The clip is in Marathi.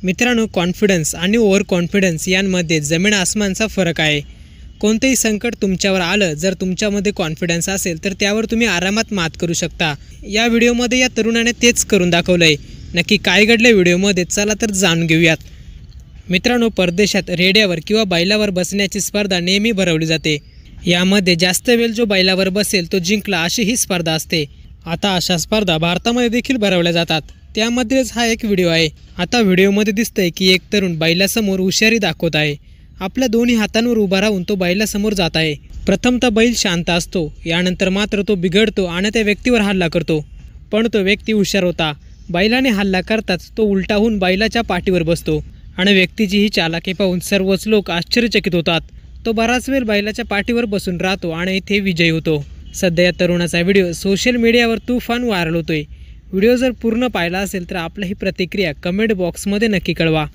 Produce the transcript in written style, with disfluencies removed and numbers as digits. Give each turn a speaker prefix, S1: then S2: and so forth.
S1: मित्रांनो, कॉन्फिडन्स आणि ओव्हर कॉन्फिडन्स यांमध्ये जमीन आसमानचा फरक आहे। कोणतेही संकट तुमच्यावर आलं, जर तुमच्यामध्ये कॉन्फिडन्स असेल तर त्यावर तुम्ही आरामात मात करू शकता। या व्हिडिओमध्ये या तरुणाने तेच करून दाखवलंय। नक्की काय घडले व्हिडिओमध्ये, चला तर जाणून घेऊयात। मित्रांनो, परदेशात रेड्यावर किंवा बैलावर बसण्याची स्पर्धा नेहमी भरवली जाते। यामध्ये जास्त वेळ जो बैलावर बसेल तो जिंकला, अशी ही स्पर्धा असते। आता अशा स्पर्धा भारतामध्ये देखील भरवल्या जातात। त्यामध्येच हा एक व्हिडिओ आहे। आता व्हिडिओमध्ये दिसतंय की एक तरुण बैलासमोर हुशारी दाखवत आहे। आपल्या दोन्ही हातांवर उभा राहून तो बैलासमोर जात आहे। प्रथमतः बैल शांत असतो, यानंतर मात्र तो बिघडतो आणि त्या व्यक्तीवर हल्ला करतो। पण तो व्यक्ती हुशार होता। बैलाने हल्ला करताच तो उलटा होऊन बैलाच्या पाठीवर बसतो आणि व्यक्तीची ही चालाकी पाहून सर्वच लोक आश्चर्यचकित होतात। तो बराच वेळ बैलाच्या पाठीवर बसून राहतो आणि इथे विजयी होतो। सध्या या तरुणाचा व्हिडिओ सोशल मीडियावर तुफान व्हायरल होतोय। व्हिडिओ जर पूर्ण पाहिला असेल तर आपली ही प्रतिक्रिया कमेंट बॉक्समध्ये नक्की कळवा।